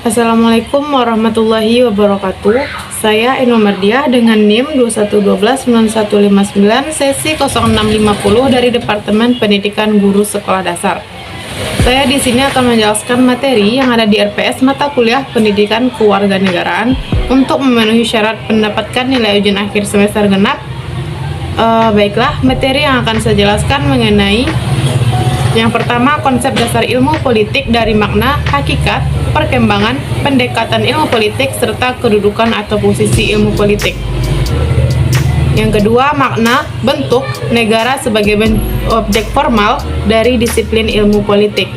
Assalamualaikum warahmatullahi wabarakatuh. Saya Eno Mardiah dengan NIM 21129159 sesi 0650 dari Departemen Pendidikan Guru Sekolah Dasar. Saya di sini akan menjelaskan materi yang ada di RPS mata kuliah Pendidikan Kewarganegaraan untuk memenuhi syarat mendapatkan nilai ujian akhir semester genap. Baiklah, materi yang akan saya jelaskan mengenai yang pertama, konsep dasar ilmu politik dari makna, hakikat, perkembangan, pendekatan ilmu politik, serta kedudukan atau posisi ilmu politik. Yang kedua, makna, bentuk, negara sebagai objek formal dari disiplin ilmu politik.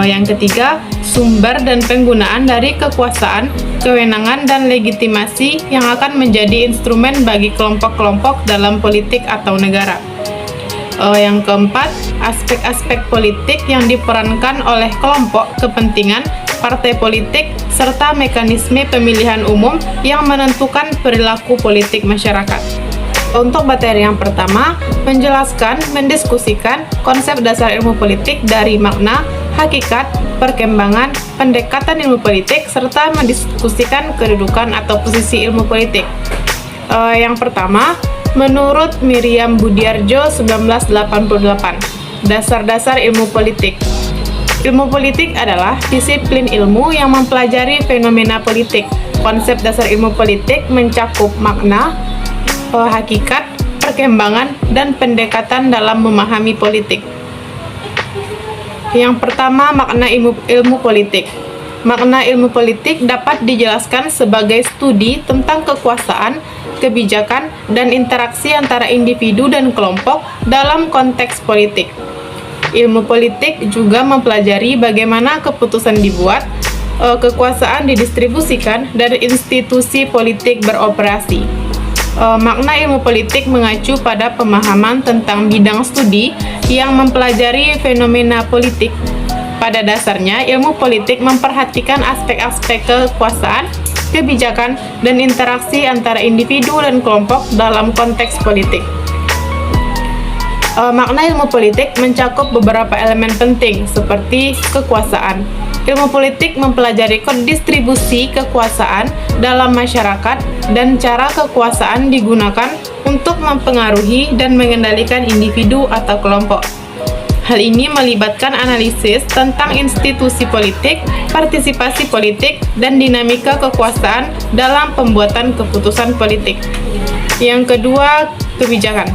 Yang ketiga, sumber dan penggunaan dari kekuasaan, kewenangan, dan legitimasi yang akan menjadi instrumen bagi kelompok-kelompok dalam politik atau negara. Yang keempat, aspek-aspek politik yang diperankan oleh kelompok kepentingan, partai politik, serta mekanisme pemilihan umum yang menentukan perilaku politik masyarakat. Untuk materi yang pertama, mendiskusikan konsep dasar ilmu politik dari makna, hakikat, perkembangan, pendekatan ilmu politik, serta mendiskusikan kedudukan atau posisi ilmu politik. Yang pertama, menurut Miriam Budiarjo 1988, dasar-dasar ilmu politik. Ilmu politik adalah disiplin ilmu yang mempelajari fenomena politik. Konsep dasar ilmu politik mencakup makna, hakikat, perkembangan, dan pendekatan dalam memahami politik. Yang pertama, makna ilmu politik. Makna ilmu politik dapat dijelaskan sebagai studi tentang kekuasaan, kebijakan, dan interaksi antara individu dan kelompok dalam konteks politik. Ilmu politik juga mempelajari bagaimana keputusan dibuat, kekuasaan didistribusikan, dan institusi politik beroperasi. Makna ilmu politik mengacu pada pemahaman tentang bidang studi yang mempelajari fenomena politik. Pada dasarnya, ilmu politik memperhatikan aspek-aspek kekuasaan, kebijakan, dan interaksi antara individu dan kelompok dalam konteks politik. Makna ilmu politik mencakup beberapa elemen penting seperti kekuasaan. Ilmu politik mempelajari distribusi kekuasaan dalam masyarakat dan cara kekuasaan digunakan untuk mempengaruhi dan mengendalikan individu atau kelompok. Hal ini melibatkan analisis tentang institusi politik, partisipasi politik, dan dinamika kekuasaan dalam pembuatan keputusan politik. Yang kedua, kebijakan.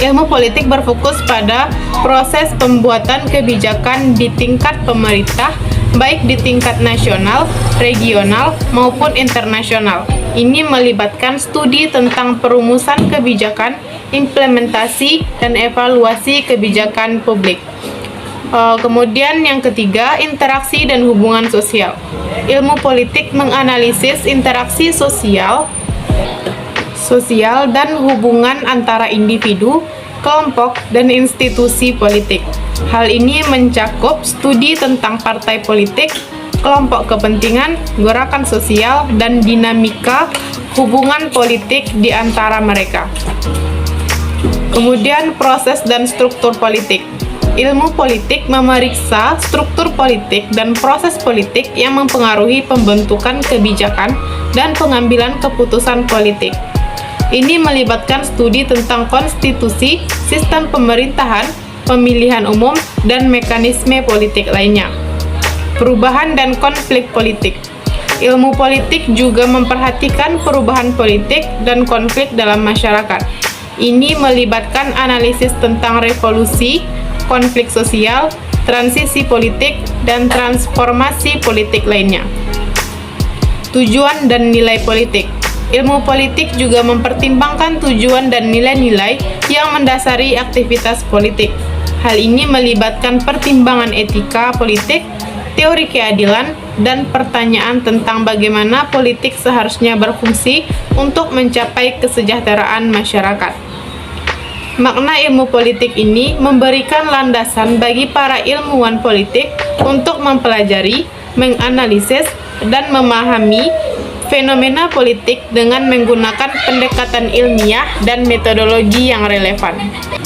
Ilmu politik berfokus pada proses pembuatan kebijakan di tingkat pemerintah, baik di tingkat nasional, regional, maupun internasional. Ini melibatkan studi tentang perumusan kebijakan, implementasi, dan evaluasi kebijakan publik. Kemudian yang ketiga, interaksi dan hubungan sosial. Ilmu politik menganalisis interaksi sosial dan hubungan antara individu, kelompok, dan institusi politik. Hal ini mencakup studi tentang partai politik, kelompok kepentingan, gerakan sosial, dan dinamika hubungan politik di antara mereka. Kemudian proses dan struktur politik. Ilmu politik memeriksa struktur politik dan proses politik yang mempengaruhi pembentukan kebijakan dan pengambilan keputusan politik. Ini melibatkan studi tentang konstitusi, sistem pemerintahan, pemilihan umum, dan mekanisme politik lainnya. Perubahan dan konflik politik. Ilmu politik juga memperhatikan perubahan politik dan konflik dalam masyarakat. Ini melibatkan analisis tentang revolusi, konflik sosial, transisi politik, dan transformasi politik lainnya. Tujuan dan nilai politik. Ilmu politik juga mempertimbangkan tujuan dan nilai-nilai yang mendasari aktivitas politik. Hal ini melibatkan pertimbangan etika politik, teori keadilan, dan pertanyaan tentang bagaimana politik seharusnya berfungsi untuk mencapai kesejahteraan masyarakat. Makna ilmu politik ini memberikan landasan bagi para ilmuwan politik untuk mempelajari, menganalisis, dan memahami fenomena politik dengan menggunakan pendekatan ilmiah dan metodologi yang relevan.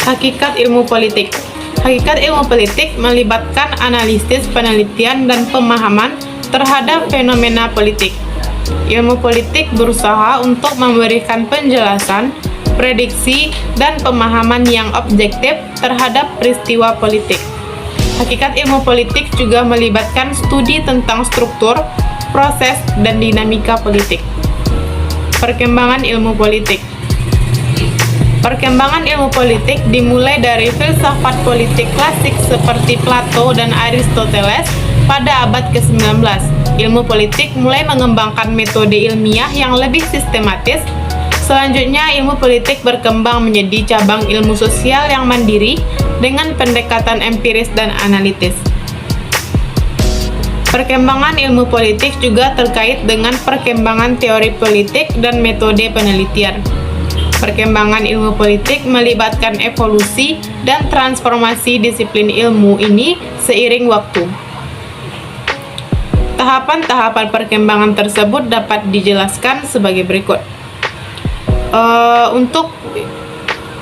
Hakikat ilmu politik. Hakikat ilmu politik melibatkan analisis, penelitian, dan pemahaman terhadap fenomena politik. Ilmu politik berusaha untuk memberikan penjelasan, prediksi, dan pemahaman yang objektif terhadap peristiwa politik. Hakikat ilmu politik juga melibatkan studi tentang struktur, proses, dan dinamika politik. Perkembangan ilmu politik. Perkembangan ilmu politik dimulai dari filsafat politik klasik seperti Plato dan Aristoteles pada abad ke-19. Ilmu politik mulai mengembangkan metode ilmiah yang lebih sistematis. Selanjutnya, ilmu politik berkembang menjadi cabang ilmu sosial yang mandiri dengan pendekatan empiris dan analitis. Perkembangan ilmu politik juga terkait dengan perkembangan teori politik dan metode penelitian. Perkembangan ilmu politik melibatkan evolusi dan transformasi disiplin ilmu ini seiring waktu. Tahapan-tahapan perkembangan tersebut dapat dijelaskan sebagai berikut. Untuk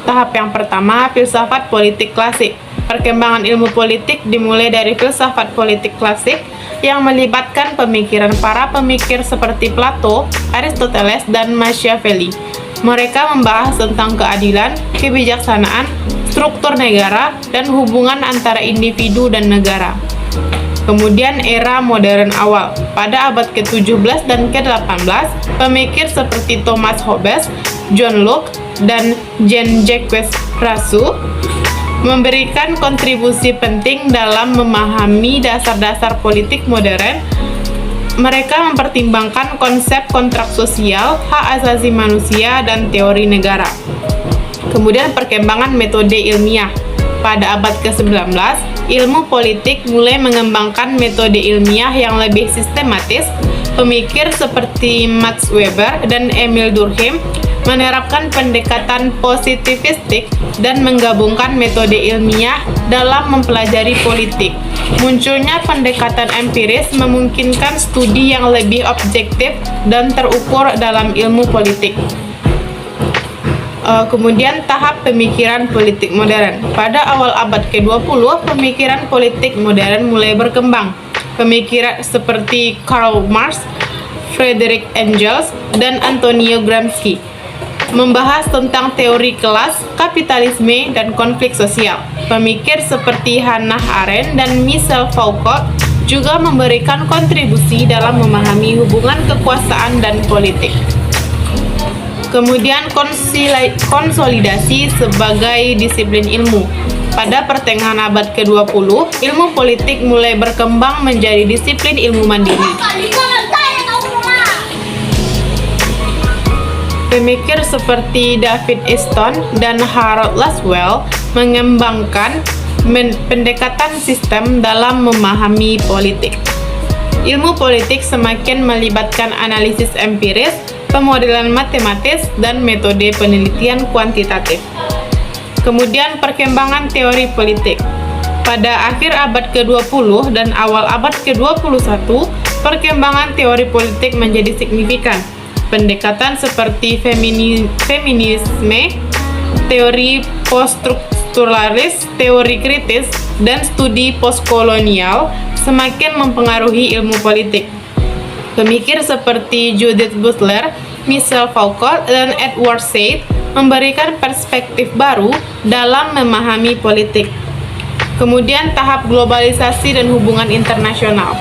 tahap yang pertama, filsafat politik klasik. Perkembangan ilmu politik dimulai dari filsafat politik klasik yang melibatkan pemikiran para pemikir seperti Plato, Aristoteles, dan Machiavelli. Mereka membahas tentang keadilan, kebijaksanaan, struktur negara, dan hubungan antara individu dan negara. Kemudian era modern awal. Pada abad ke-17 dan ke-18, pemikir seperti Thomas Hobbes, John Locke, dan Jean-Jacques Rousseau memberikan kontribusi penting dalam memahami dasar-dasar politik modern. Mereka mempertimbangkan konsep kontrak sosial, hak asasi manusia, dan teori negara. Kemudian perkembangan metode ilmiah. Pada abad ke-19, ilmu politik mulai mengembangkan metode ilmiah yang lebih sistematis. Pemikir seperti Max Weber dan Emil Durkheim menerapkan pendekatan positivistik dan menggabungkan metode ilmiah dalam mempelajari politik. Munculnya pendekatan empiris memungkinkan studi yang lebih objektif dan terukur dalam ilmu politik. Kemudian tahap pemikiran politik modern. Pada awal abad ke-20, pemikiran politik modern mulai berkembang. Pemikiran seperti Karl Marx, Friedrich Engels, dan Antonio Gramsci membahas tentang teori kelas, kapitalisme, dan konflik sosial. Pemikir seperti Hannah Arendt dan Michel Foucault juga memberikan kontribusi dalam memahami hubungan kekuasaan dan politik. Kemudian konsolidasi sebagai disiplin ilmu. Pada pertengahan abad ke-20, ilmu politik mulai berkembang menjadi disiplin ilmu mandiri. Pemikir seperti David Easton dan Harold Laswell mengembangkan pendekatan sistem dalam memahami politik. Ilmu politik semakin melibatkan analisis empiris, pemodelan matematis, dan metode penelitian kuantitatif. Kemudian perkembangan teori politik. Pada akhir abad ke-20 dan awal abad ke-21, perkembangan teori politik menjadi signifikan. Pendekatan seperti feminisme, teori poststrukturalis, teori kritis, dan studi postkolonial semakin mempengaruhi ilmu politik. Pemikir seperti Judith Butler, Michel Foucault, dan Edward Said memberikan perspektif baru dalam memahami politik. Kemudian tahap globalisasi dan hubungan internasional.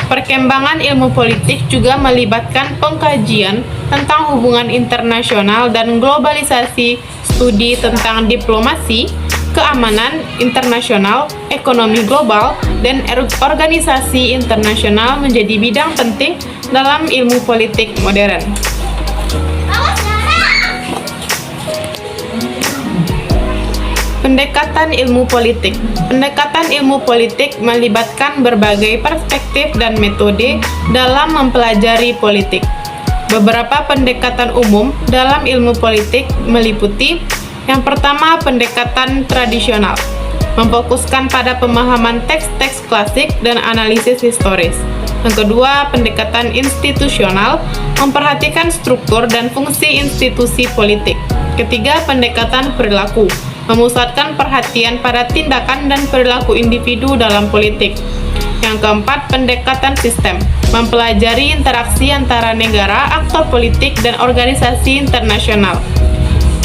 Perkembangan ilmu politik juga melibatkan pengkajian tentang hubungan internasional dan globalisasi, studi tentang diplomasi, keamanan internasional, ekonomi global, dan organisasi internasional menjadi bidang penting dalam ilmu politik modern. Pendekatan ilmu politik. Pendekatan ilmu politik melibatkan berbagai perspektif dan metode dalam mempelajari politik. Beberapa pendekatan umum dalam ilmu politik meliputi: yang pertama, pendekatan tradisional, memfokuskan pada pemahaman teks-teks klasik dan analisis historis. Yang kedua, pendekatan institusional, memperhatikan struktur dan fungsi institusi politik. Ketiga, pendekatan perilaku, memusatkan perhatian pada tindakan dan perilaku individu dalam politik. Yang keempat, pendekatan sistem, mempelajari interaksi antara negara, aktor politik, dan organisasi internasional.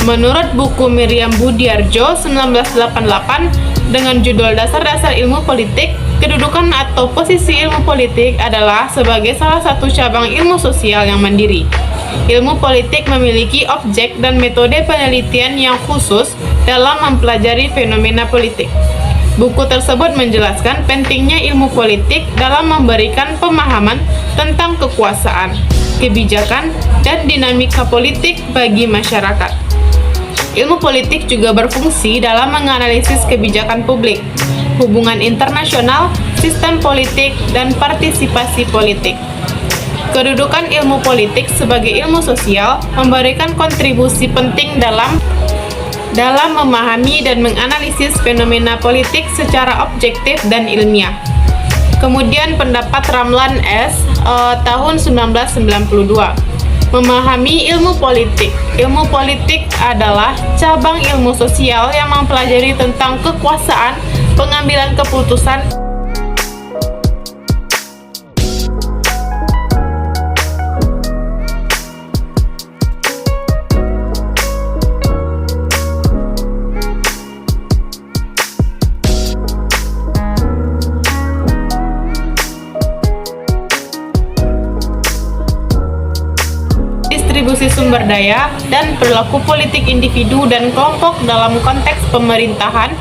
Menurut buku Miriam Budiarjo 1988 dengan judul Dasar-dasar Ilmu Politik, kedudukan atau posisi ilmu politik adalah sebagai salah satu cabang ilmu sosial yang mandiri. Ilmu politik memiliki objek dan metode penelitian yang khusus dalam mempelajari fenomena politik. Buku tersebut menjelaskan pentingnya ilmu politik dalam memberikan pemahaman tentang kekuasaan, kebijakan, dan dinamika politik bagi masyarakat. Ilmu politik juga berfungsi dalam menganalisis kebijakan publik, hubungan internasional, sistem politik, dan partisipasi politik. Kedudukan ilmu politik sebagai ilmu sosial memberikan kontribusi penting dalam memahami dan menganalisis fenomena politik secara objektif dan ilmiah. Kemudian pendapat Ramlan S. tahun 1992. Memahami ilmu politik. Ilmu politik adalah cabang ilmu sosial yang mempelajari tentang kekuasaan, pengambilan keputusan, distribusi sumber daya, dan perilaku politik individu dan kelompok dalam konteks pemerintahan,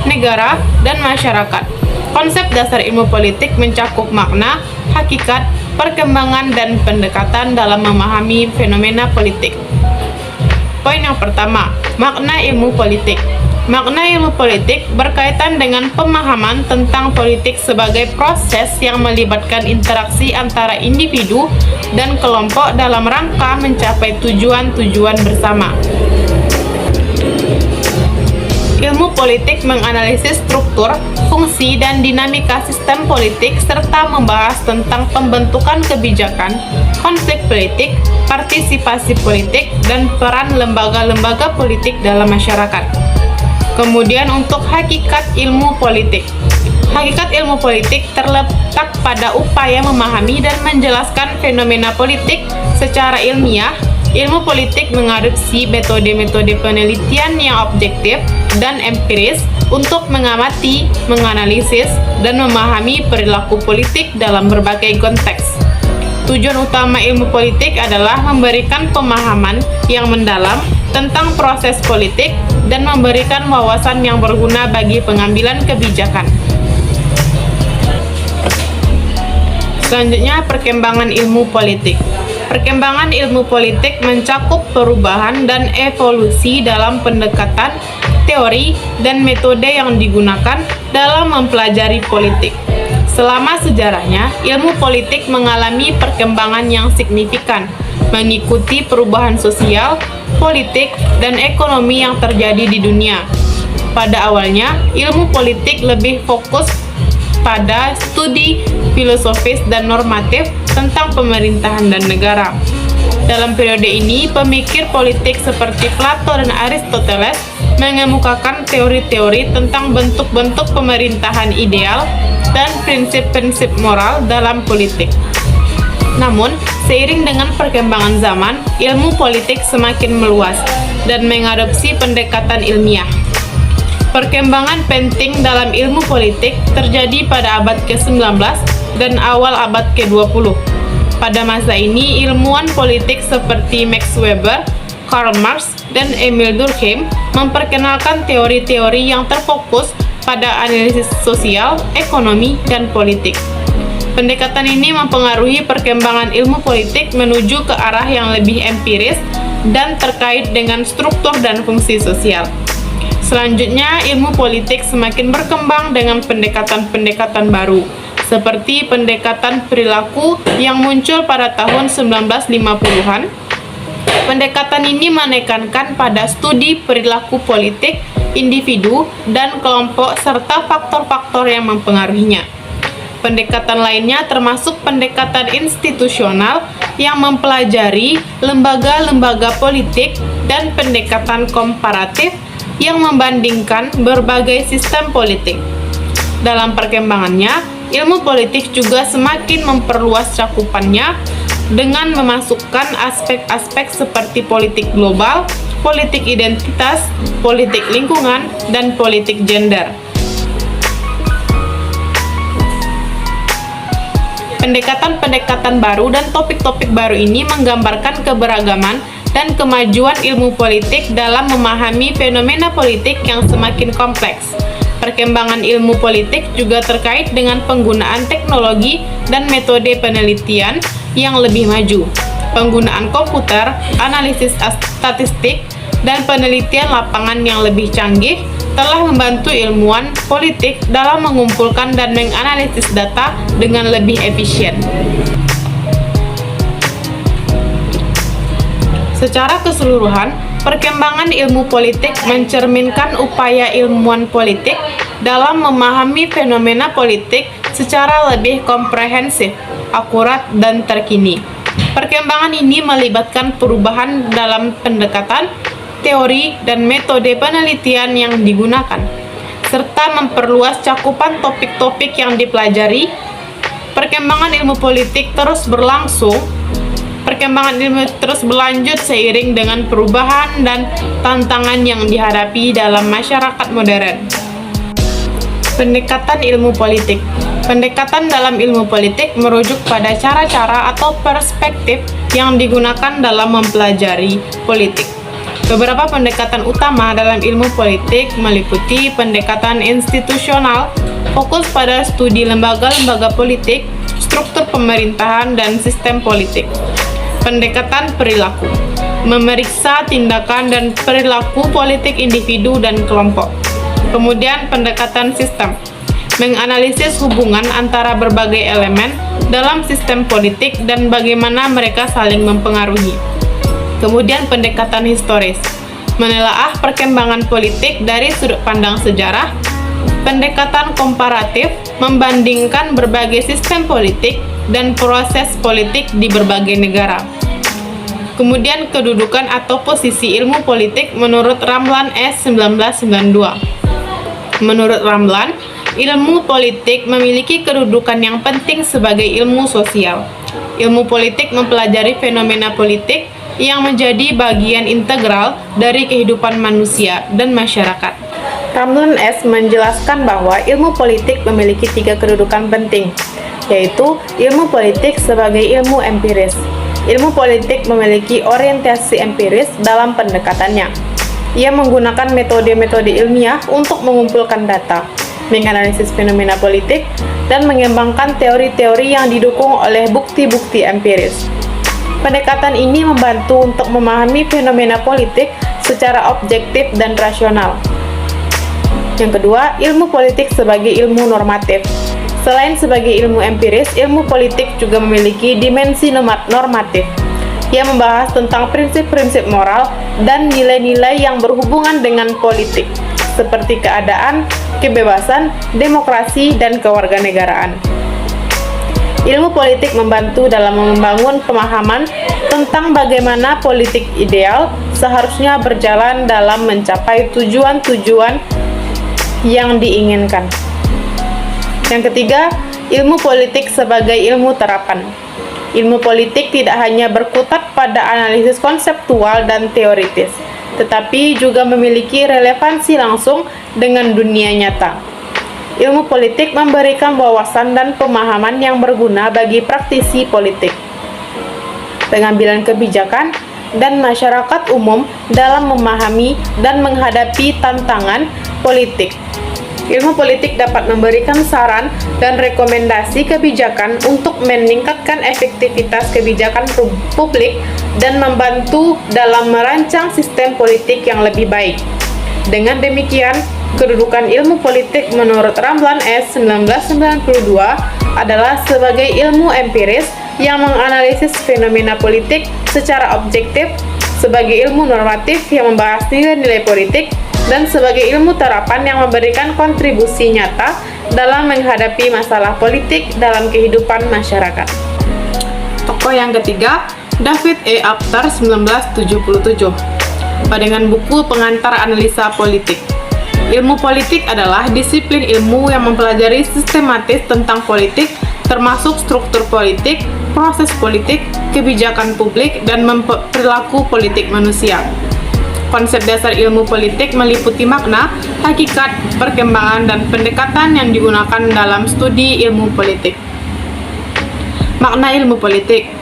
negara, dan masyarakat. Konsep dasar ilmu politik mencakup makna, hakikat, perkembangan, dan pendekatan dalam memahami fenomena politik. Poin yang pertama, makna ilmu politik. Makna ilmu politik berkaitan dengan pemahaman tentang politik sebagai proses yang melibatkan interaksi antara individu dan kelompok dalam rangka mencapai tujuan-tujuan bersama. Ilmu politik menganalisis struktur, fungsi, dan dinamika sistem politik serta membahas tentang pembentukan kebijakan, konflik politik, partisipasi politik, dan peran lembaga-lembaga politik dalam masyarakat. Kemudian untuk hakikat ilmu politik. Hakikat ilmu politik terletak pada upaya memahami dan menjelaskan fenomena politik secara ilmiah. Ilmu politik mengadopsi metode-metode penelitian yang objektif dan empiris untuk mengamati, menganalisis, dan memahami perilaku politik dalam berbagai konteks. Tujuan utama ilmu politik adalah memberikan pemahaman yang mendalam tentang proses politik dan memberikan wawasan yang berguna bagi pengambilan kebijakan. Selanjutnya, perkembangan ilmu politik. Perkembangan ilmu politik mencakup perubahan dan evolusi dalam pendekatan, teori, dan metode yang digunakan dalam mempelajari politik. Selama sejarahnya, ilmu politik mengalami perkembangan yang signifikan, mengikuti perubahan sosial, politik, dan ekonomi yang terjadi di dunia. Pada awalnya, ilmu politik lebih fokus pada studi filosofis dan normatif tentang pemerintahan dan negara. Dalam periode ini, pemikir politik seperti Plato dan Aristoteles mengemukakan teori-teori tentang bentuk-bentuk pemerintahan ideal dan prinsip-prinsip moral dalam politik. Namun, seiring dengan perkembangan zaman, ilmu politik semakin meluas dan mengadopsi pendekatan ilmiah. Perkembangan penting dalam ilmu politik terjadi pada abad ke-19 dan awal abad ke-20. Pada masa ini, ilmuwan politik seperti Max Weber, Karl Marx, dan Emil Durkheim memperkenalkan teori-teori yang terfokus pada analisis sosial, ekonomi, dan politik. Pendekatan ini mempengaruhi perkembangan ilmu politik menuju ke arah yang lebih empiris dan terkait dengan struktur dan fungsi sosial. Selanjutnya, ilmu politik semakin berkembang dengan pendekatan-pendekatan baru, seperti pendekatan perilaku yang muncul pada tahun 1950-an. Pendekatan ini menekankan pada studi perilaku politik, individu, dan kelompok, serta faktor-faktor yang mempengaruhinya. Pendekatan lainnya termasuk pendekatan institusional yang mempelajari lembaga-lembaga politik dan pendekatan komparatif yang membandingkan berbagai sistem politik. Dalam perkembangannya, ilmu politik juga semakin memperluas cakupannya dengan memasukkan aspek-aspek seperti politik global, politik identitas, politik lingkungan, dan politik gender. Pendekatan-pendekatan baru dan topik-topik baru ini menggambarkan keberagaman dan kemajuan ilmu politik dalam memahami fenomena politik yang semakin kompleks. Perkembangan ilmu politik juga terkait dengan penggunaan teknologi dan metode penelitian yang lebih maju. Penggunaan komputer, analisis statistik, dan penelitian lapangan yang lebih canggih telah membantu ilmuwan politik dalam mengumpulkan dan menganalisis data dengan lebih efisien. Secara keseluruhan, perkembangan ilmu politik mencerminkan upaya ilmuwan politik dalam memahami fenomena politik secara lebih komprehensif, akurat, dan terkini. Perkembangan ini melibatkan perubahan dalam pendekatan, teori, dan metode penelitian yang digunakan, serta memperluas cakupan topik-topik yang dipelajari. Perkembangan ilmu politik terus berlanjut seiring dengan perubahan dan tantangan yang dihadapi dalam masyarakat modern. Pendekatan ilmu politik. Pendekatan dalam ilmu politik merujuk pada cara-cara atau perspektif yang digunakan dalam mempelajari politik. Beberapa pendekatan utama dalam ilmu politik meliputi pendekatan institusional, fokus pada studi lembaga-lembaga politik, struktur pemerintahan, dan sistem politik. Pendekatan perilaku, memeriksa tindakan dan perilaku politik individu dan kelompok. Kemudian pendekatan sistem, menganalisis hubungan antara berbagai elemen dalam sistem politik dan bagaimana mereka saling mempengaruhi. Kemudian pendekatan historis, menelaah perkembangan politik dari sudut pandang sejarah. Pendekatan komparatif, membandingkan berbagai sistem politik dan proses politik di berbagai negara. Kemudian kedudukan atau posisi ilmu politik menurut Ramlan S. 1992. Menurut Ramlan, ilmu politik memiliki kedudukan yang penting sebagai ilmu sosial. Ilmu politik mempelajari fenomena politik yang menjadi bagian integral dari kehidupan manusia dan masyarakat. Ramlan S. menjelaskan bahwa ilmu politik memiliki 3 kedudukan penting, yaitu ilmu politik sebagai ilmu empiris. Ilmu politik memiliki orientasi empiris dalam pendekatannya. Ia menggunakan metode-metode ilmiah untuk mengumpulkan data, menganalisis fenomena politik, dan mengembangkan teori-teori yang didukung oleh bukti-bukti empiris. Pendekatan ini membantu untuk memahami fenomena politik secara objektif dan rasional. Yang kedua, ilmu politik sebagai ilmu normatif. Selain sebagai ilmu empiris, ilmu politik juga memiliki dimensi normatif. Ia membahas tentang prinsip-prinsip moral dan nilai-nilai yang berhubungan dengan politik, seperti keadaan, kebebasan, demokrasi, dan kewarganegaraan. Ilmu politik membantu dalam membangun pemahaman tentang bagaimana politik ideal seharusnya berjalan dalam mencapai tujuan-tujuan yang diinginkan. Yang ketiga, ilmu politik sebagai ilmu terapan. Ilmu politik tidak hanya berkutat pada analisis konseptual dan teoritis, tetapi juga memiliki relevansi langsung dengan dunia nyata. Ilmu politik memberikan wawasan dan pemahaman yang berguna bagi praktisi politik, pengambilan kebijakan, dan masyarakat umum dalam memahami dan menghadapi tantangan politik. Ilmu politik dapat memberikan saran dan rekomendasi kebijakan untuk meningkatkan efektivitas kebijakan publik dan membantu dalam merancang sistem politik yang lebih baik. Dengan demikian, kedudukan ilmu politik menurut Ramlan S. 1992 adalah sebagai ilmu empiris yang menganalisis fenomena politik secara objektif, sebagai ilmu normatif yang membahas nilai-nilai politik, dan sebagai ilmu terapan yang memberikan kontribusi nyata dalam menghadapi masalah politik dalam kehidupan masyarakat. Tokoh yang ketiga, David E. Apter 1977, dengan buku Pengantar Analisa Politik. Ilmu politik adalah disiplin ilmu yang mempelajari sistematis tentang politik, termasuk struktur politik, proses politik, kebijakan publik, dan perilaku politik manusia. Konsep dasar ilmu politik meliputi makna, hakikat, perkembangan, dan pendekatan yang digunakan dalam studi ilmu politik. Makna ilmu politik.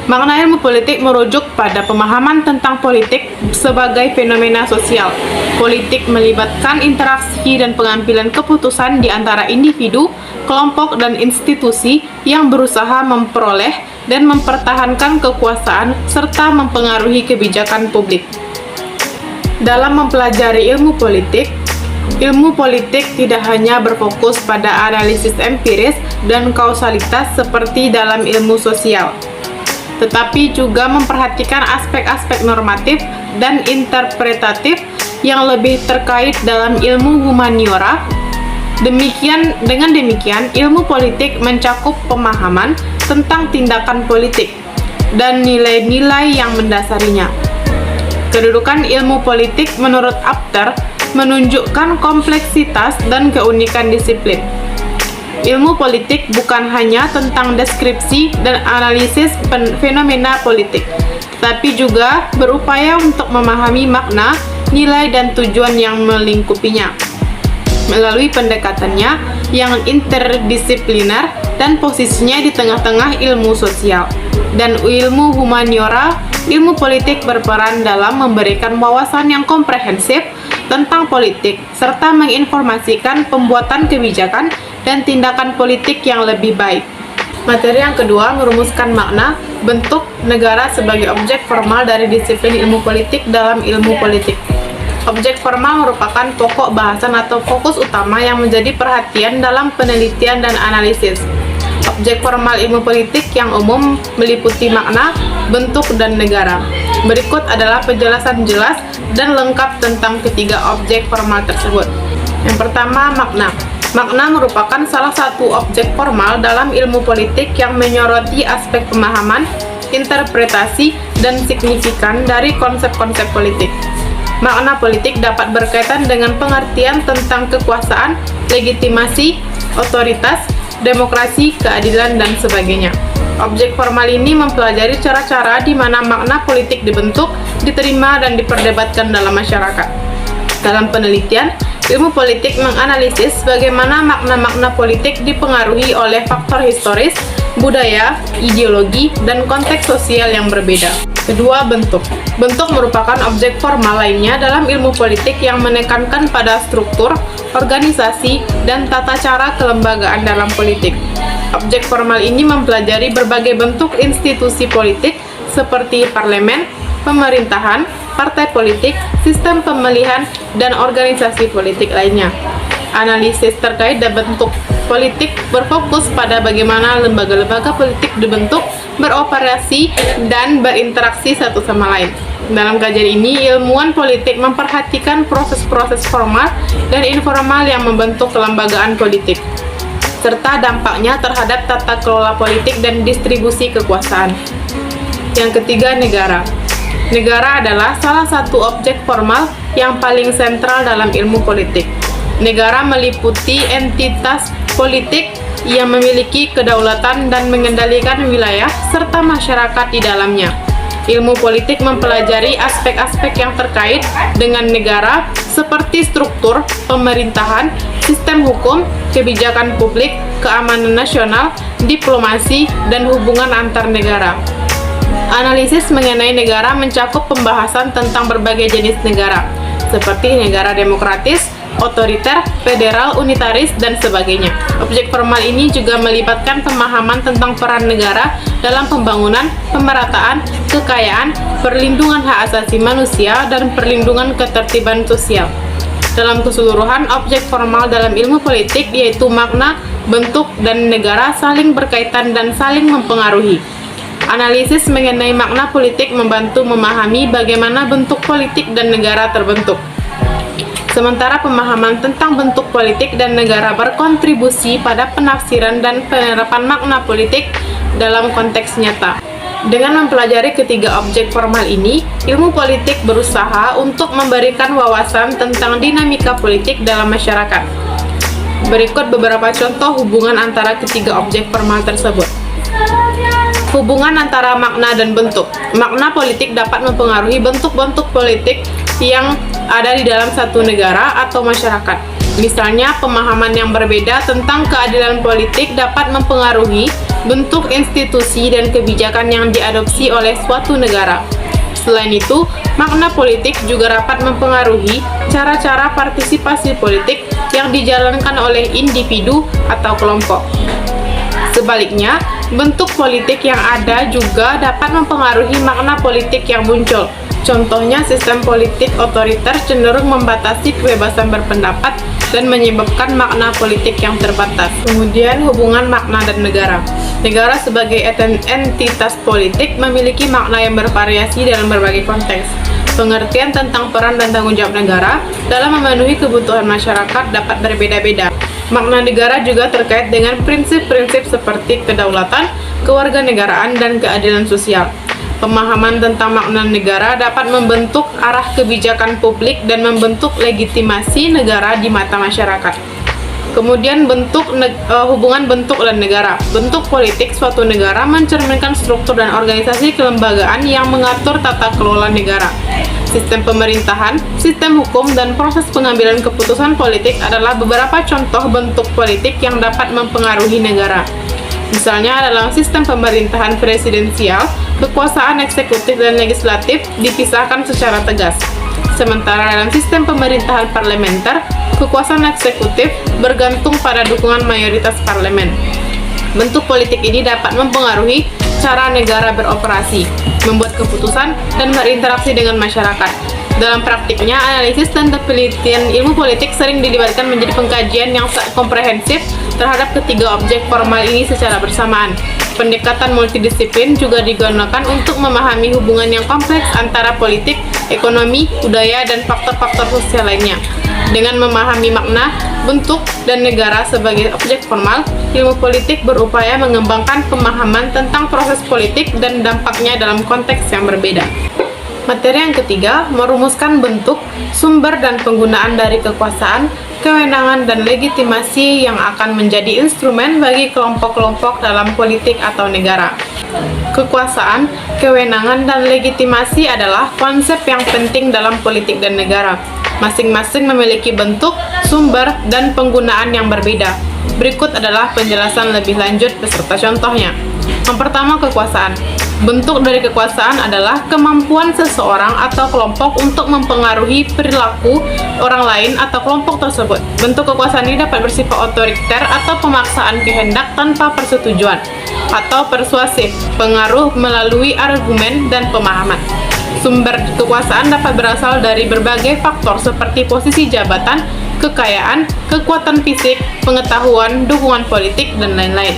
Makna ilmu politik merujuk pada pemahaman tentang politik sebagai fenomena sosial. Politik melibatkan interaksi dan pengambilan keputusan di antara individu, kelompok, dan institusi yang berusaha memperoleh dan mempertahankan kekuasaan serta mempengaruhi kebijakan publik. Dalam mempelajari ilmu politik tidak hanya berfokus pada analisis empiris dan kausalitas seperti dalam ilmu sosial, tetapi juga memperhatikan aspek-aspek normatif dan interpretatif yang lebih terkait dalam ilmu humaniora. Dengan demikian, ilmu politik mencakup pemahaman tentang tindakan politik dan nilai-nilai yang mendasarinya. Kedudukan ilmu politik menurut Apter menunjukkan kompleksitas dan keunikan disiplin. Ilmu politik bukan hanya tentang deskripsi dan analisis fenomena politik, tapi juga berupaya untuk memahami makna, nilai, dan tujuan yang melingkupinya. Melalui pendekatannya yang interdisipliner dan posisinya di tengah-tengah ilmu sosial dan ilmu humaniora, ilmu politik berperan dalam memberikan wawasan yang komprehensif tentang politik, serta menginformasikan pembuatan kebijakan dan tindakan politik yang lebih baik. Materi yang kedua merumuskan makna, bentuk, negara sebagai objek formal dari disiplin ilmu politik dalam ilmu politik. Objek formal merupakan pokok bahasan atau fokus utama yang menjadi perhatian dalam penelitian dan analisis. Objek formal ilmu politik yang umum meliputi makna, bentuk, dan negara. Berikut adalah penjelasan jelas dan lengkap tentang ketiga objek formal tersebut. Yang pertama, makna. Makna merupakan salah satu objek formal dalam ilmu politik yang menyoroti aspek pemahaman, interpretasi, dan signifikan dari konsep-konsep politik. Makna politik dapat berkaitan dengan pengertian tentang kekuasaan, legitimasi, otoritas, demokrasi, keadilan, dan sebagainya. Objek formal ini mempelajari cara-cara di mana makna politik dibentuk, diterima, dan diperdebatkan dalam masyarakat. Dalam penelitian, ilmu politik menganalisis bagaimana makna-makna politik dipengaruhi oleh faktor historis, budaya, ideologi, dan konteks sosial yang berbeda. Kedua, bentuk. Bentuk merupakan objek formal lainnya dalam ilmu politik yang menekankan pada struktur, organisasi, dan tata cara kelembagaan dalam politik. Objek formal ini mempelajari berbagai bentuk institusi politik seperti parlemen, pemerintahan, partai politik, sistem pemilihan, dan organisasi politik lainnya. Analisis terkait bentuk politik berfokus pada bagaimana lembaga-lembaga politik dibentuk, beroperasi, dan berinteraksi satu sama lain. Dalam kajian ini, ilmuwan politik memperhatikan proses-proses formal dan informal yang membentuk kelembagaan politik, serta dampaknya terhadap tata kelola politik dan distribusi kekuasaan. Yang ketiga, negara. Negara adalah salah satu objek formal yang paling sentral dalam ilmu politik. Negara meliputi entitas politik yang memiliki kedaulatan dan mengendalikan wilayah serta masyarakat di dalamnya. Ilmu politik mempelajari aspek-aspek yang terkait dengan negara seperti struktur, pemerintahan, sistem hukum, kebijakan publik, keamanan nasional, diplomasi, dan hubungan antar negara. Analisis mengenai negara mencakup pembahasan tentang berbagai jenis negara, seperti negara demokratis, otoriter, federal, unitaris, dan sebagainya. Objek formal ini juga melibatkan pemahaman tentang peran negara dalam pembangunan, pemerataan, kekayaan, perlindungan hak asasi manusia, dan perlindungan ketertiban sosial. Dalam keseluruhan, objek formal dalam ilmu politik yaitu makna, bentuk, dan negara saling berkaitan dan saling mempengaruhi. Analisis mengenai makna politik membantu memahami bagaimana bentuk politik dan negara terbentuk. Sementara pemahaman tentang bentuk politik dan negara berkontribusi pada penafsiran dan penerapan makna politik dalam konteks nyata. Dengan mempelajari ketiga objek formal ini, ilmu politik berusaha untuk memberikan wawasan tentang dinamika politik dalam masyarakat. Berikut beberapa contoh hubungan antara ketiga objek formal tersebut. Hubungan antara makna dan bentuk. Makna politik dapat mempengaruhi bentuk-bentuk politik yang ada di dalam satu negara atau masyarakat. Misalnya, pemahaman yang berbeda tentang keadilan politik dapat mempengaruhi bentuk institusi dan kebijakan yang diadopsi oleh suatu negara. Selain itu, makna politik juga dapat mempengaruhi cara-cara partisipasi politik yang dijalankan oleh individu atau kelompok. Sebaliknya, bentuk politik yang ada juga dapat mempengaruhi makna politik yang muncul. Contohnya, sistem politik otoriter cenderung membatasi kebebasan berpendapat dan menyebabkan makna politik yang terbatas. Kemudian, hubungan makna dan negara. Negara sebagai entitas politik memiliki makna yang bervariasi dalam berbagai konteks. Pengertian tentang peran dan tanggung jawab negara dalam memenuhi kebutuhan masyarakat dapat berbeda-beda. Makna negara juga terkait dengan prinsip-prinsip seperti kedaulatan, kewarganegaraan, dan keadilan sosial. Pemahaman tentang makna negara dapat membentuk arah kebijakan publik dan membentuk legitimasi negara di mata masyarakat. Kemudian hubungan bentuk dan negara. Bentuk politik suatu negara mencerminkan struktur dan organisasi kelembagaan yang mengatur tata kelola negara. Sistem pemerintahan, sistem hukum, dan proses pengambilan keputusan politik adalah beberapa contoh bentuk politik yang dapat mempengaruhi negara. Misalnya, dalam sistem pemerintahan presidensial, kekuasaan eksekutif dan legislatif dipisahkan secara tegas. Sementara dalam sistem pemerintahan parlementer, kekuasaan eksekutif bergantung pada dukungan mayoritas parlemen. Bentuk politik ini dapat mempengaruhi cara negara beroperasi, membuat keputusan, dan berinteraksi dengan masyarakat. Dalam praktiknya, analisis dan penelitian ilmu politik sering dilibatkan menjadi pengkajian yang komprehensif terhadap ketiga objek formal ini secara bersamaan. Pendekatan multidisiplin juga digunakan untuk memahami hubungan yang kompleks antara politik, ekonomi, budaya, dan faktor-faktor sosial lainnya. Dengan memahami makna, bentuk, dan negara sebagai objek formal, ilmu politik berupaya mengembangkan pemahaman tentang proses politik dan dampaknya dalam konteks yang berbeda. Materi yang ketiga, merumuskan bentuk, sumber, dan penggunaan dari kekuasaan, kewenangan, dan legitimasi yang akan menjadi instrumen bagi kelompok-kelompok dalam politik atau negara. Kekuasaan, kewenangan, dan legitimasi adalah konsep yang penting dalam politik dan negara. Masing-masing memiliki bentuk, sumber, dan penggunaan yang berbeda. Berikut adalah penjelasan lebih lanjut beserta contohnya. Yang pertama, kekuasaan. Bentuk dari kekuasaan adalah kemampuan seseorang atau kelompok untuk mempengaruhi perilaku orang lain atau kelompok tersebut. Bentuk kekuasaan ini dapat bersifat otoriter atau pemaksaan kehendak tanpa persetujuan, atau persuasif, pengaruh melalui argumen dan pemahaman. Sumber kekuasaan dapat berasal dari berbagai faktor seperti posisi jabatan, kekayaan, kekuatan fisik, pengetahuan, dukungan politik, dan lain-lain.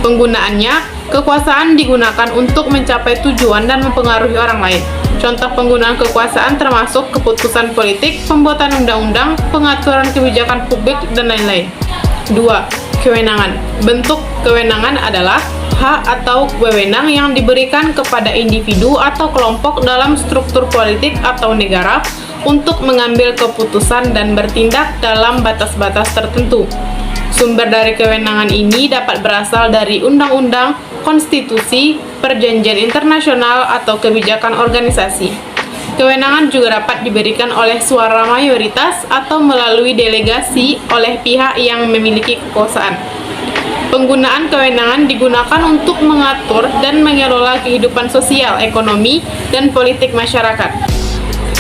Penggunaannya, kekuasaan digunakan untuk mencapai tujuan dan mempengaruhi orang lain. Contoh penggunaan kekuasaan termasuk keputusan politik, pembuatan undang-undang, pengaturan kebijakan publik, dan lain-lain. 2. Kewenangan. Bentuk kewenangan adalah hak atau wewenang yang diberikan kepada individu atau kelompok dalam struktur politik atau negara untuk mengambil keputusan dan bertindak dalam batas-batas tertentu. Sumber dari kewenangan ini dapat berasal dari undang-undang, konstitusi, perjanjian internasional, atau kebijakan organisasi. Kewenangan juga dapat diberikan oleh suara mayoritas atau melalui delegasi oleh pihak yang memiliki kekuasaan. Penggunaan kewenangan digunakan untuk mengatur dan mengelola kehidupan sosial, ekonomi, dan politik masyarakat.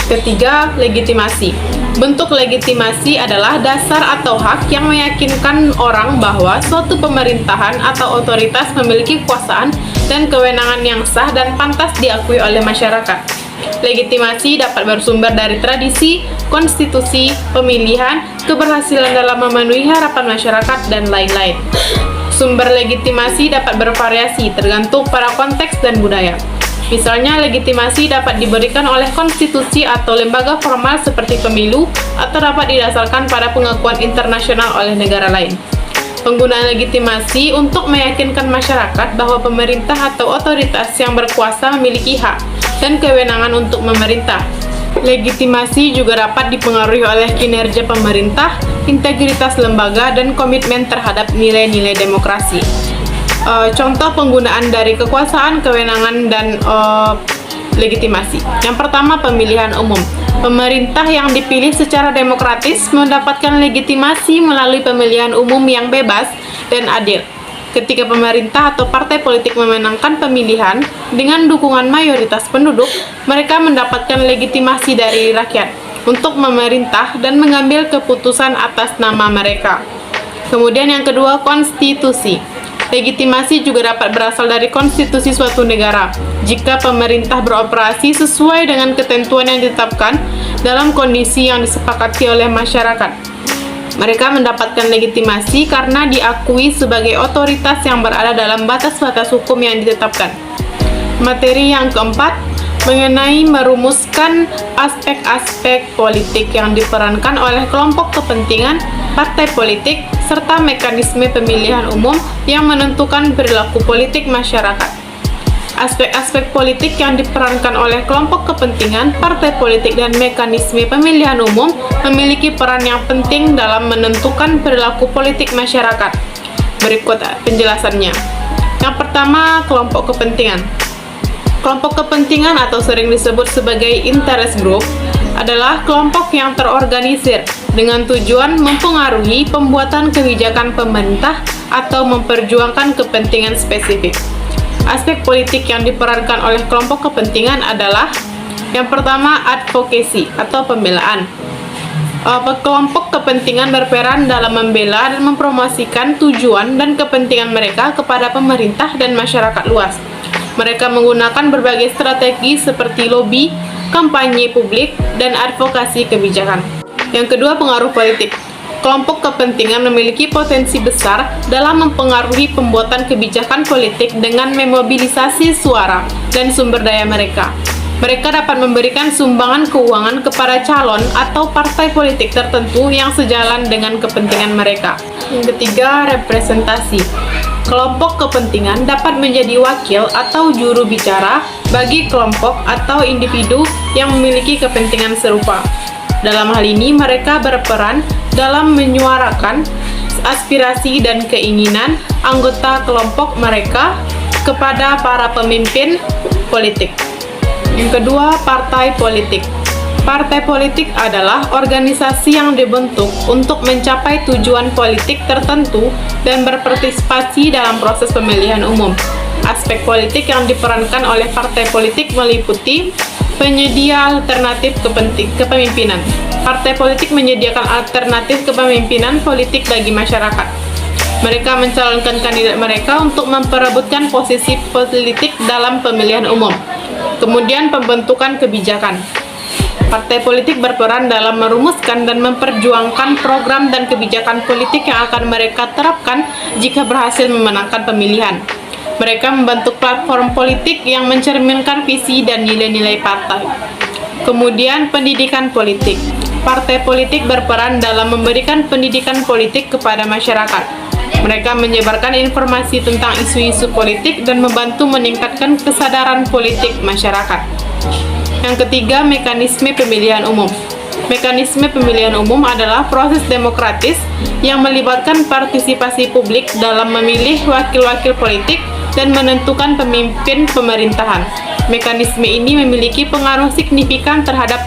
Ketiga, legitimasi. Bentuk legitimasi adalah dasar atau hak yang meyakinkan orang bahwa suatu pemerintahan atau otoritas memiliki kekuasaan dan kewenangan yang sah dan pantas diakui oleh masyarakat. Legitimasi dapat bersumber dari tradisi, konstitusi, pemilihan, keberhasilan dalam memenuhi harapan masyarakat, dan lain-lain. Sumber legitimasi dapat bervariasi tergantung pada konteks dan budaya. Misalnya, legitimasi dapat diberikan oleh konstitusi atau lembaga formal seperti pemilu, atau dapat didasarkan pada pengakuan internasional oleh negara lain. Penggunaan legitimasi untuk meyakinkan masyarakat bahwa pemerintah atau otoritas yang berkuasa memiliki hak dan kewenangan untuk memerintah. Legitimasi juga dapat dipengaruhi oleh kinerja pemerintah, integritas lembaga, dan komitmen terhadap nilai-nilai demokrasi. Contoh penggunaan dari kekuasaan, kewenangan, dan legitimasi. Yang pertama, pemilihan umum. Pemerintah yang dipilih secara demokratis mendapatkan legitimasi melalui pemilihan umum yang bebas dan adil. Ketika pemerintah atau partai politik memenangkan pemilihan dengan dukungan mayoritas penduduk, mereka mendapatkan legitimasi dari rakyat untuk memerintah dan mengambil keputusan atas nama mereka. Kemudian yang kedua, konstitusi. Legitimasi juga dapat berasal dari konstitusi suatu negara. Jika pemerintah beroperasi sesuai dengan ketentuan yang ditetapkan dalam kondisi yang disepakati oleh masyarakat, mereka mendapatkan legitimasi karena diakui sebagai otoritas yang berada dalam batas-batas hukum yang ditetapkan. Materi yang keempat, mengenai merumuskan aspek-aspek politik yang diperankan oleh kelompok kepentingan, partai politik, serta mekanisme pemilihan umum yang menentukan perilaku politik masyarakat. Aspek-aspek politik yang diperankan oleh kelompok kepentingan, partai politik, dan mekanisme pemilihan umum memiliki peran yang penting dalam menentukan perilaku politik masyarakat. Berikut penjelasannya. Yang pertama, kelompok kepentingan. Kelompok kepentingan atau sering disebut sebagai interest group adalah kelompok yang terorganisir dengan tujuan mempengaruhi pembuatan kebijakan pemerintah atau memperjuangkan kepentingan spesifik. Aspek politik yang diperankan oleh kelompok kepentingan adalah yang pertama, advokasi atau pembelaan. Kelompok kepentingan berperan dalam membela dan mempromosikan tujuan dan kepentingan mereka kepada pemerintah dan masyarakat luas. Mereka menggunakan berbagai strategi seperti lobby, kampanye publik, dan advokasi kebijakan. Yang kedua, pengaruh politik. Kelompok kepentingan memiliki potensi besar dalam mempengaruhi pembuatan kebijakan politik dengan memobilisasi suara dan sumber daya mereka. Mereka dapat memberikan sumbangan keuangan kepada calon atau partai politik tertentu yang sejalan dengan kepentingan mereka. Yang ketiga, representasi. Kelompok kepentingan dapat menjadi wakil atau juru bicara bagi kelompok atau individu yang memiliki kepentingan serupa. Dalam hal ini, mereka berperan dalam menyuarakan aspirasi dan keinginan anggota kelompok mereka kepada para pemimpin politik. Yang kedua, partai politik. Partai politik adalah organisasi yang dibentuk untuk mencapai tujuan politik tertentu dan berpartisipasi dalam proses pemilihan umum. Aspek politik yang diperankan oleh partai politik meliputi penyedia alternatif kepemimpinan. Partai politik menyediakan alternatif kepemimpinan politik bagi masyarakat. Mereka mencalonkan kandidat mereka untuk memperebutkan posisi politik dalam pemilihan umum. Kemudian pembentukan kebijakan. Partai politik berperan dalam merumuskan dan memperjuangkan program dan kebijakan politik yang akan mereka terapkan jika berhasil memenangkan pemilihan. Mereka membentuk platform politik yang mencerminkan visi dan nilai-nilai partai. Kemudian pendidikan politik. Partai politik berperan dalam memberikan pendidikan politik kepada masyarakat. Mereka menyebarkan informasi tentang isu-isu politik dan membantu meningkatkan kesadaran politik masyarakat. Yang ketiga, mekanisme pemilihan umum. Mekanisme pemilihan umum adalah proses demokratis yang melibatkan partisipasi publik dalam memilih wakil-wakil politik dan menentukan pemimpin pemerintahan. Mekanisme ini memiliki pengaruh signifikan terhadap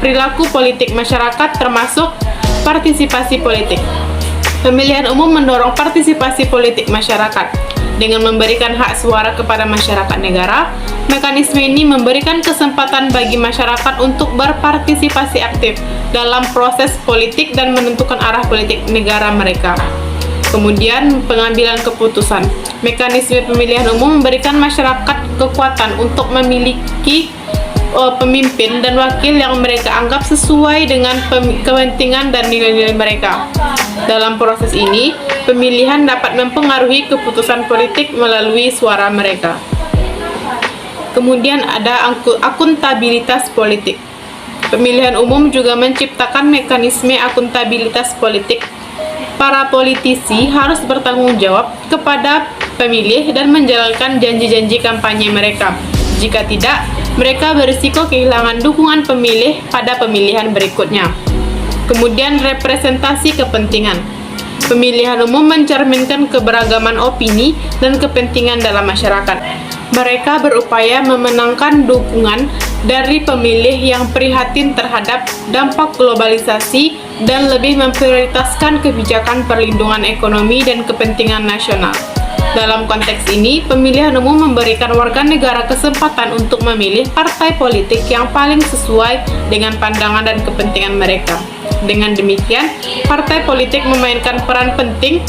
perilaku politik masyarakat, termasuk partisipasi politik. Pemilihan umum mendorong partisipasi politik masyarakat. Dengan memberikan hak suara kepada masyarakat negara, mekanisme ini memberikan kesempatan bagi masyarakat untuk berpartisipasi aktif dalam proses politik dan menentukan arah politik negara mereka. Kemudian, pengambilan keputusan. Mekanisme pemilihan umum memberikan masyarakat kekuatan untuk memiliki pemimpin dan wakil yang mereka anggap sesuai dengan kepentingan dan nilai-nilai mereka. Dalam proses ini, pemilihan dapat mempengaruhi keputusan politik melalui suara mereka. Kemudian ada akuntabilitas politik. Pemilihan umum juga menciptakan mekanisme akuntabilitas politik. para politisi harus bertanggung jawab kepada pemilih dan menjalankan janji-janji kampanye mereka. Jika tidak, mereka berisiko kehilangan dukungan pemilih pada pemilihan berikutnya. Kemudian, representasi kepentingan. Pemilihan umum mencerminkan keberagaman opini dan kepentingan dalam masyarakat. Mereka berupaya memenangkan dukungan dari pemilih yang prihatin terhadap dampak globalisasi dan lebih memprioritaskan kebijakan perlindungan ekonomi dan kepentingan nasional. Dalam konteks ini, pemilihan umum memberikan warga negara kesempatan untuk memilih partai politik yang paling sesuai dengan pandangan dan kepentingan mereka. Dengan demikian, partai politik memainkan peran penting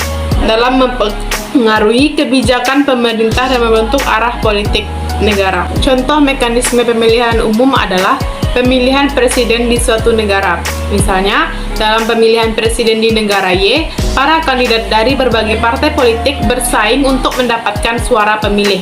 dalam mempengaruhi kebijakan pemerintah dan membentuk arah politik negara. Contoh mekanisme pemilihan umum adalah pemilihan presiden di suatu negara. Misalnya, dalam pemilihan presiden di negara Y, para kandidat dari berbagai partai politik bersaing untuk mendapatkan suara pemilih.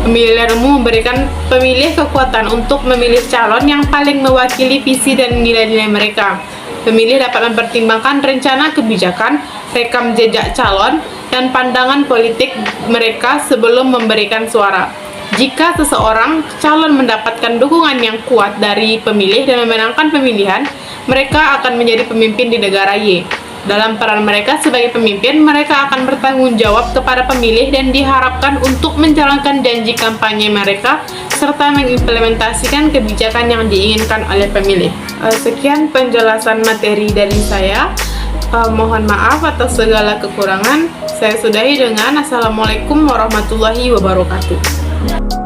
Pemilihan umum memberikan pemilih kekuatan untuk memilih calon yang paling mewakili visi dan nilai-nilai mereka. Pemilih dapat mempertimbangkan rencana kebijakan, rekam jejak calon, dan pandangan politik mereka sebelum memberikan suara. Jika seseorang calon mendapatkan dukungan yang kuat dari pemilih dan memenangkan pemilihan, mereka akan menjadi pemimpin di negara Y. Dalam peran mereka sebagai pemimpin, mereka akan bertanggung jawab kepada pemilih dan diharapkan untuk menjalankan janji kampanye mereka serta mengimplementasikan kebijakan yang diinginkan oleh pemilih. Sekian penjelasan materi dari saya. Mohon maaf atas segala kekurangan. Saya sudahi dengan Assalamualaikum warahmatullahi wabarakatuh.